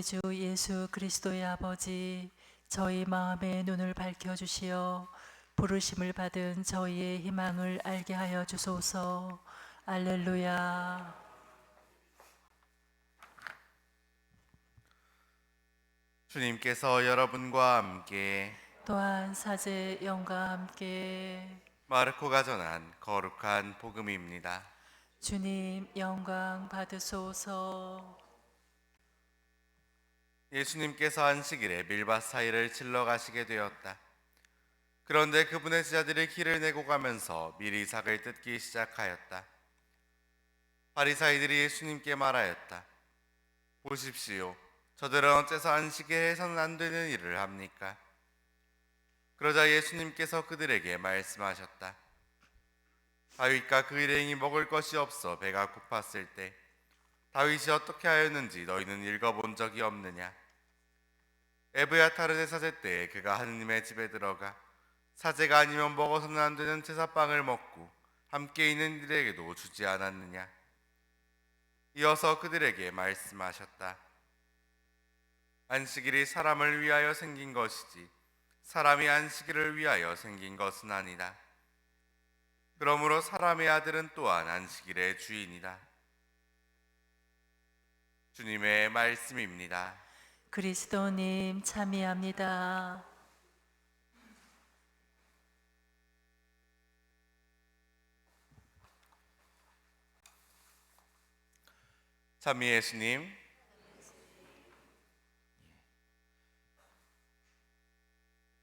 주 예수 그리스도의 아버지, 저희 마음의 눈을 밝혀주시어 부르심을 받은 저희의 희망을 알게 하여 주소서. 알렐루야. 주님께서 여러분과 함께 또한 사제 영과 함께 마르코가 전한 거룩한 복음입니다. 주님 영광 받으소서. 예수님께서 안식일에 밀밭 사이를 질러 가시게 되었다. 그런데 그분의 제자들이 길을 내고 가면서 미리 삭을 뜯기 시작하였다. 바리사이들이 예수님께 말하였다. 보십시오. 저들은 어째서 안식일에 해서는 안 되는 일을 합니까? 그러자 예수님께서 그들에게 말씀하셨다. 다윗과 그 일행이 먹을 것이 없어 배가 고팠을 때 다윗이 어떻게 하였는지 너희는 읽어본 적이 없느냐? 에브야타르의 사제 때에 그가 하느님의 집에 들어가 사제가 아니면 먹어서는 안 되는 제사빵을 먹고 함께 있는 이들에게도 주지 않았느냐? 이어서 그들에게 말씀하셨다. 안식일이 사람을 위하여 생긴 것이지 사람이 안식일을 위하여 생긴 것은 아니다. 그러므로 사람의 아들은 또한 안식일의 주인이다. 주님의 말씀입니다. 그리스도님 참여합니다. 참미 예수님,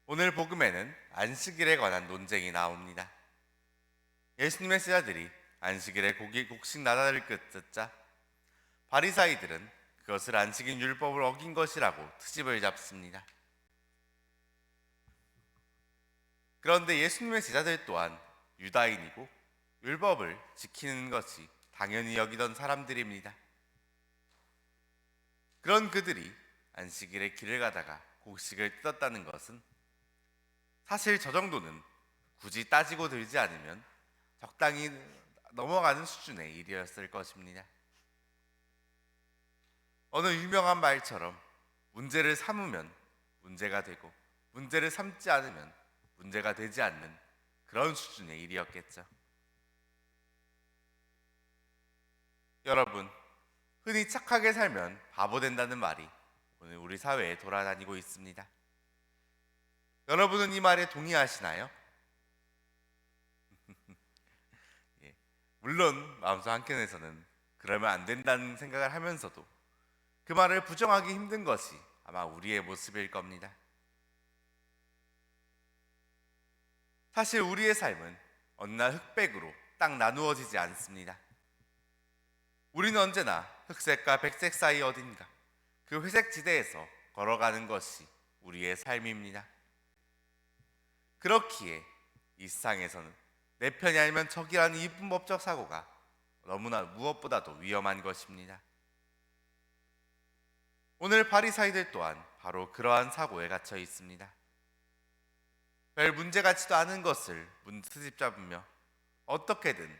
오늘 복음에는 안식일에 관한 논쟁이 나옵니다. 예수님의 제자들이 안식일에 곡식 나다를 뜯자 바리사이들은 그것을 안식일 율법을 어긴 것이라고 트집을 잡습니다. 그런데 예수님의 제자들 또한 유다인이고 율법을 지키는 것이 당연히 여기던 사람들입니다. 그런 그들이 안식일에 길을 가다가 곡식을 뜯었다는 것은 사실 저 정도는 굳이 따지고 들지 않으면 적당히 넘어가는 수준의 일이었을 것입니다. 어느 유명한 말처럼 문제를 삼으면 문제가 되고 문제를 삼지 않으면 문제가 되지 않는 그런 수준의 일이었겠죠. 여러분, 흔히 착하게 살면 바보 된다는 말이 오늘 우리 사회에 돌아다니고 있습니다. 여러분은 이 말에 동의하시나요? 예, 물론 마음속 한켠에서는 그러면 안 된다는 생각을 하면서도 그 말을 부정하기 힘든 것이 아마 우리의 모습일 겁니다. 사실 우리의 삶은 어느 날 흑백으로 딱 나누어지지 않습니다. 우리는 언제나 흑색과 백색 사이 어딘가 그 회색 지대에서 걸어가는 것이 우리의 삶입니다. 그렇기에 이 세상에서는 내 편이 아니면 적이라는 이 불법적 사고가 너무나 무엇보다도 위험한 것입니다. 오늘 바리사이들 또한 바로 그러한 사고에 갇혀 있습니다. 별 문제 같지도 않은 것을 트집 잡으며 어떻게든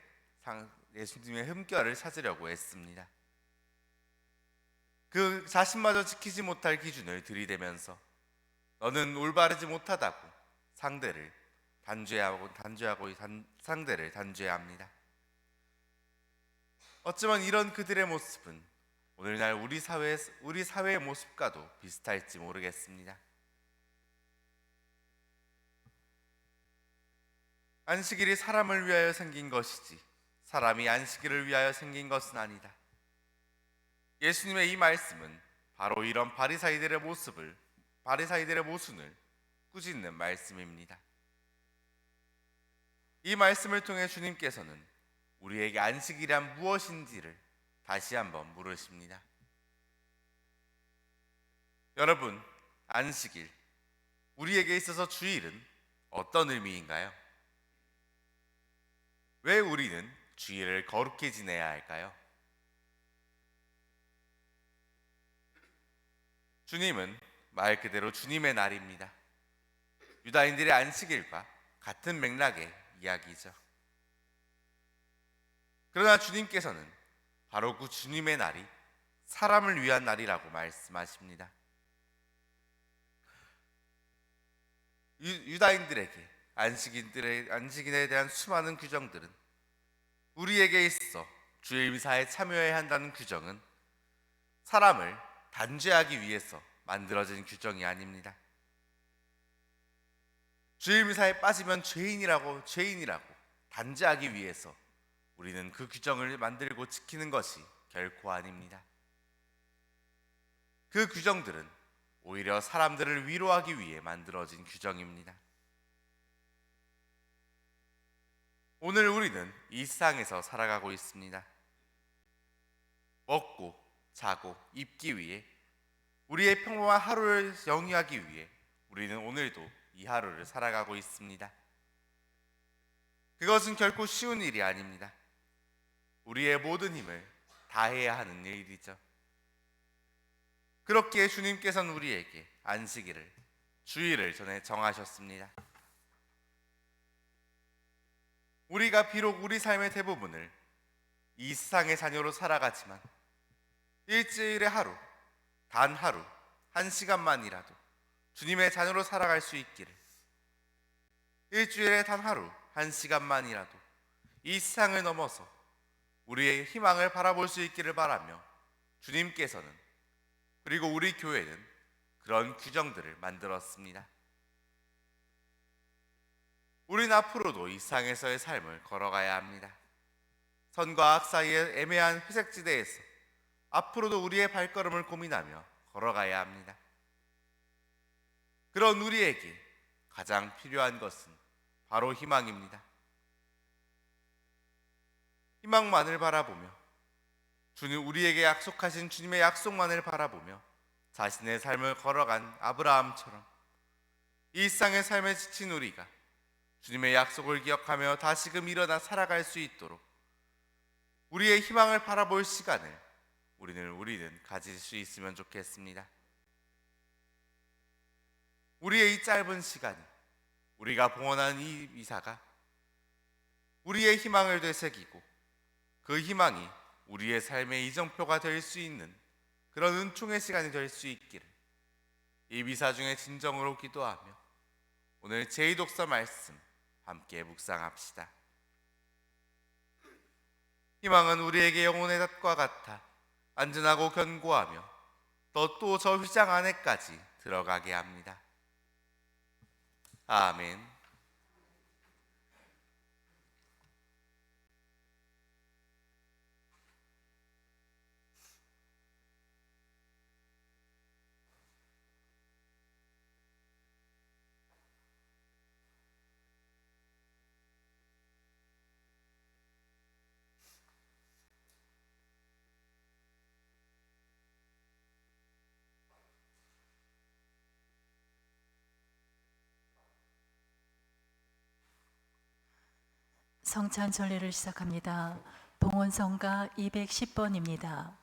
예수님의 흠결을 찾으려고 애씁니다. 그 자신마저 지키지 못할 기준을 들이대면서 너는 올바르지 못하다고 상대를 단죄합니다. 어쩌면 이런 그들의 모습은 오늘날 우리 사회의 모습과도 비슷할지 모르겠습니다. 안식일이 사람을 위하여 생긴 것이지 사람이 안식일을 위하여 생긴 것은 아니다. 예수님의 이 말씀은 바로 이런 바리사이들의 모순을 꾸짖는 말씀입니다. 이 말씀을 통해 주님께서는 우리에게 안식이란 무엇인지를 다시 한번 물으십니다. 여러분, 안식일, 우리에게 있어서 주일은 어떤 의미인가요? 왜 우리는 주일을 거룩히 지내야 할까요? 주님은 말 그대로 주님의 날입니다. 유다인들의 안식일과 같은 맥락의 이야기죠. 그러나 주님께서는 바로 그 주님의 날이 사람을 위한 날이라고 말씀하십니다. 유다인들에게 안식일에 대한 수많은 규정들은 우리에게 있어 주일 미사에 참여해야 한다는 규정은 사람을 단죄하기 위해서 만들어진 규정이 아닙니다. 주일 미사에 빠지면 죄인이라고 단죄하기 위해서 우리는 그 규정을 만들고 지키는 것이 결코 아닙니다. 그 규정들은 오히려 사람들을 위로하기 위해 만들어진 규정입니다. 오늘 우리는 이 세상에서 살아가고 있습니다. 먹고 자고 입기 위해, 우리의 평범한 하루를 영위하기 위해 우리는 오늘도 이 하루를 살아가고 있습니다. 그것은 결코 쉬운 일이 아닙니다. 우리의 모든 힘을 다해야 하는 일이죠. 그렇기에 주님께서는 우리에게 안식일을, 주일을 전에 정하셨습니다. 우리가 비록 우리 삶의 대부분을 이 세상의 자녀로 살아가지만 일주일에 하루, 단 하루, 1시간만이라도 주님의 자녀로 살아갈 수 있기를, 일주일에 단 하루, 1시간만이라도 이 세상을 넘어서 우리의 희망을 바라볼 수 있기를 바라며, 주님께서는, 그리고 우리 교회는 그런 규정들을 만들었습니다. 우리는 앞으로도 이 세상에서의 삶을 걸어가야 합니다. 선과 악 사이의 애매한 회색지대에서 앞으로도 우리의 발걸음을 고민하며 걸어가야 합니다. 그런 우리에게 가장 필요한 것은 바로 희망입니다. 희망만을 바라보며, 주님 우리에게 약속하신 주님의 약속만을 바라보며 자신의 삶을 걸어간 아브라함처럼 이 세상의 삶에 지친 우리가 주님의 약속을 기억하며 다시금 일어나 살아갈 수 있도록 우리의 희망을 바라볼 시간을 우리는 가질 수 있으면 좋겠습니다. 우리의 이 짧은 시간이, 우리가 봉헌한 이 미사가 우리의 희망을 되새기고 그 희망이 우리의 삶의 이정표가 될 수 있는 그런 은총의 시간이 될 수 있기를 이 미사 중에 진정으로 기도하며 오늘 제2독서 말씀 함께 묵상합시다. 희망은 우리에게 영혼의 닷과 같아 안전하고 견고하며 또 저 휘장 안에까지 들어가게 합니다. 아멘. 성찬 전례를 시작합니다. 봉헌성가 210번입니다.